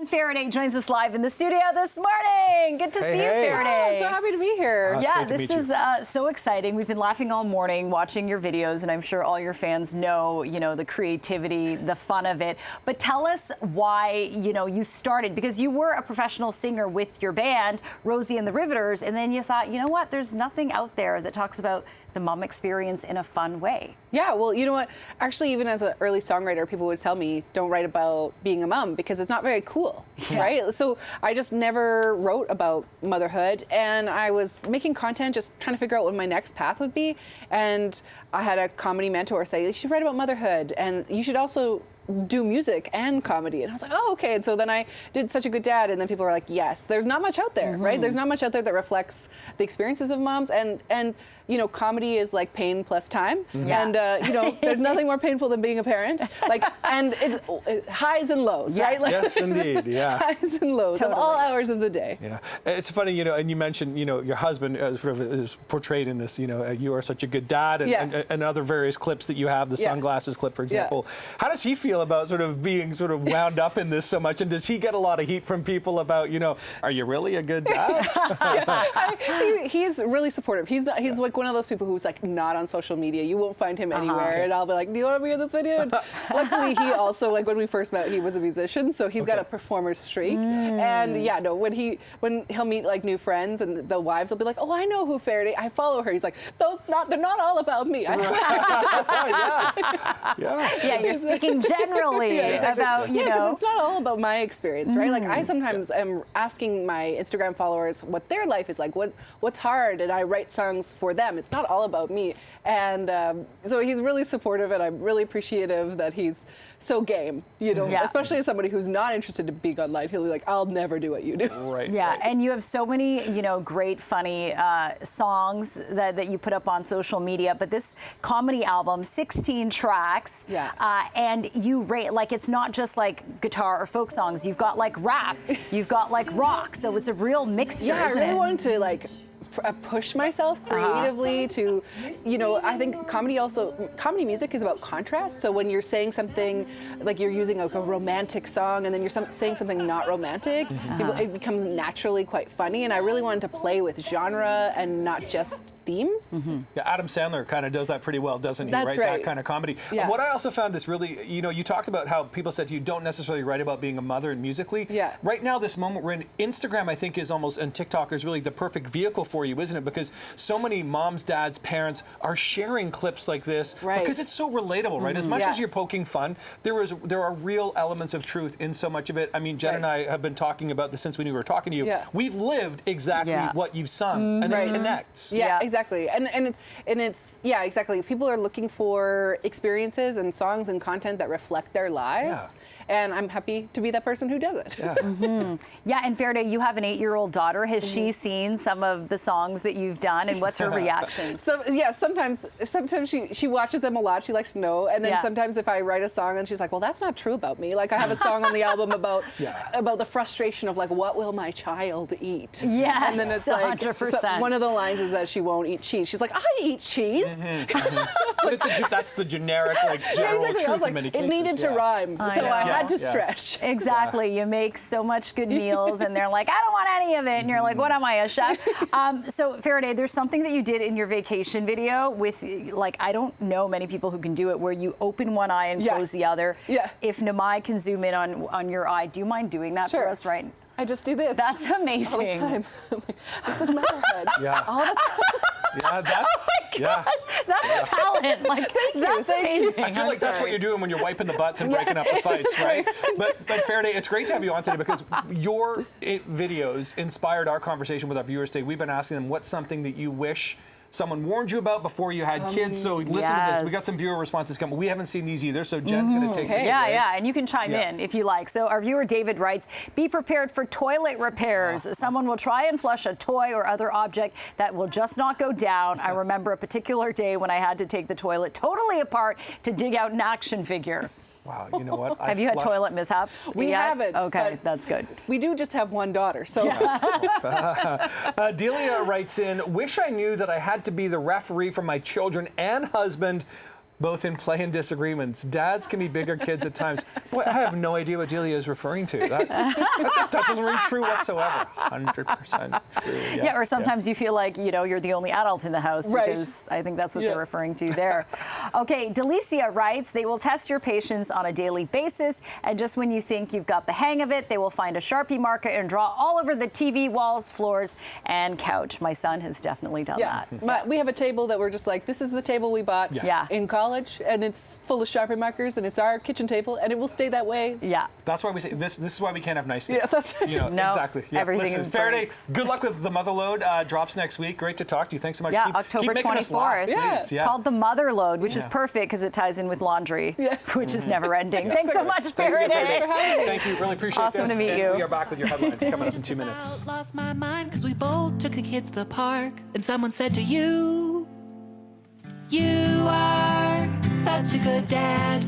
Faraday joins us live in the studio this morning. Good to see you, Faraday. Oh, so happy to be here. Yeah, this is so exciting. We've been laughing all morning watching your videos, and I'm sure all your fans know, the creativity, the fun of it. But tell us why, you started, because you were a professional singer with your band, Rosie and the Riveters, and then you thought, you know what, there's nothing out there that talks about the mom experience in a fun way. Yeah, well, you know what? Actually, even as an early songwriter, people would tell me, don't write about being a mom because it's not very cool, right? So I just never wrote about motherhood, and I was making content, just trying to figure out what my next path would be. And I had a comedy mentor say, you should write about motherhood, and you should also do music and comedy. And I was like, oh, okay. And so then I did Such a Good Dad, and then people were like, yes, there's not much out there, right? There's not much out there that reflects the experiences of moms, and comedy is like pain plus time, and there's nothing more painful than being a parent. And it highs and lows, right? Yes, indeed. Yeah. Highs and lows of all hours of the day. Yeah, it's funny, and you mentioned, your husband sort of is portrayed in this. You are such a good dad, and other various clips that you have, the sunglasses clip, for example. How does he feel about sort of being sort of wound up in this so much, and does he get a lot of heat from people about, are you really a good dad? He's really supportive. He's like one of those people who's like not on social media. You won't find him anywhere, and I'll be like, do you want to be in this video? And luckily, he also, like when we first met, he was a musician, so he's got a performer streak. And when he'll meet like new friends, and the wives will be like, oh, I know who Faraday. I follow her. He's like, they're not all about me. I swear. Yeah, you're speaking generally about, because it's not all about my experience, right? Like I sometimes am asking my Instagram followers what their life is like, what's hard, and I write songs for them. It's not all about me. And so he's really supportive, and I'm really appreciative that he's so game, especially as somebody who's not interested in being online. He'll be like, I'll never do what you do. Right. Yeah, right. And you have so many, great, funny songs that you put up on social media. But this comedy album, 16 tracks, and you rate, like, it's not just like guitar or folk songs. You've got like rap, you've got like rock. So it's a real mixture. Yeah, I really wanted to like push myself creatively to, I think comedy music is about contrast. So when you're saying something, like you're using like a romantic song, and then you're saying something not romantic, it becomes naturally quite funny. And I really wanted to play with genre and not just themes. Yeah, Adam Sandler kind of does that pretty well, doesn't he? That's right. That kind of comedy. Yeah. What I also found this really, you talked about how people said to you, don't necessarily write about being a mother and musically. Yeah. Right now, this moment we're in, Instagram, I think, is almost, and TikTok is really the perfect vehicle for you, isn't it? Because so many moms, dads, parents are sharing clips like this because it's so relatable, right? As much as you're poking fun, there are real elements of truth in so much of it. I mean, Jen and I have been talking about this since we were talking to you. Yeah. We've lived exactly what you've sung, and it connects. Yeah, exactly. And it's exactly. People are looking for experiences and songs and content that reflect their lives, and I'm happy to be that person who does it. Yeah, and Faraday, you have an 8-year-old daughter. Has she seen some of the songs that you've done, and what's her reaction? So sometimes she watches them a lot. She likes to know, and then sometimes if I write a song and she's like, well, that's not true about me. Like I have a song on the album about the frustration of like, what will my child eat? Yes, and then it's 100%. like one of the lines is that she won't eat cheese. She's like, I eat cheese. But that's the generic, like, general truth in many cases. It needed to rhyme, so I had to stretch. Exactly. You make so much good meals, and they're like, I don't want any of it. And you're like, what am I, a chef? So Faraday, there's something that you did in your vacation video with, like, I don't know many people who can do it, where you open one eye and close the other. Yeah. If Namai can zoom in on your eye, do you mind doing that for us right now? I just do this. That's amazing. All the time. This is motherhood. All the time. That's a talent. Like, that's amazing. I feel like that's what you're doing when you're wiping the butts and breaking up the fights, right? But Faraday, it's great to have you on today, because your videos inspired our conversation with our viewers today. We've been asking them, what's something that you wish someone warned you about before you had kids? So listen to this. We got some viewer responses coming. We haven't seen these either, so Jen's going to take this away. Yeah, and you can chime in if you like. So our viewer David writes, be prepared for toilet repairs. Someone will try and flush a toy or other object that will just not go down. I remember a particular day when I had to take the toilet totally apart to dig out an action figure. Wow, you know what? Have you had toilet mishaps? We haven't. Okay, that's good. We do just have one daughter, so. Delia writes in, wish I knew that I had to be the referee for my children and husband both in play and disagreements. Dads can be bigger kids at times. Boy, I have no idea what Delia is referring to. That doesn't ring true whatsoever. 100% true. Yeah, or sometimes you feel like, you're the only adult in the house, Right. because I think that's what they're referring to there. Okay, Delicia writes, they will test your patience on a daily basis, and just when you think you've got the hang of it, they will find a Sharpie marker and draw all over the TV, walls, floors, and couch. My son has definitely done that. We have a table that we're just like, this is the table we bought in college, and it's full of Sharpie markers, and it's our kitchen table, and it will stay that way. Yeah. That's why we say this is why we can't have nice things. Yeah, that's No, exactly. Yeah. everything Listen, in Faraday, breaks. good luck with the Mother Load. Drops next week. Great to talk to you. Thanks so much. Yeah, keep October making us laugh, 24th. please. Yeah. Called the Mother Load, which is perfect because it ties in with laundry, which is never ending. Thanks so much, Thanks again, Faraday. for having me. Thank you. Really appreciate Awesome this. to meet And you. we are back with your headlines coming up in 2 minutes. Lost my mind because we both took the kids to the park, and someone said to you, you are such a good dad.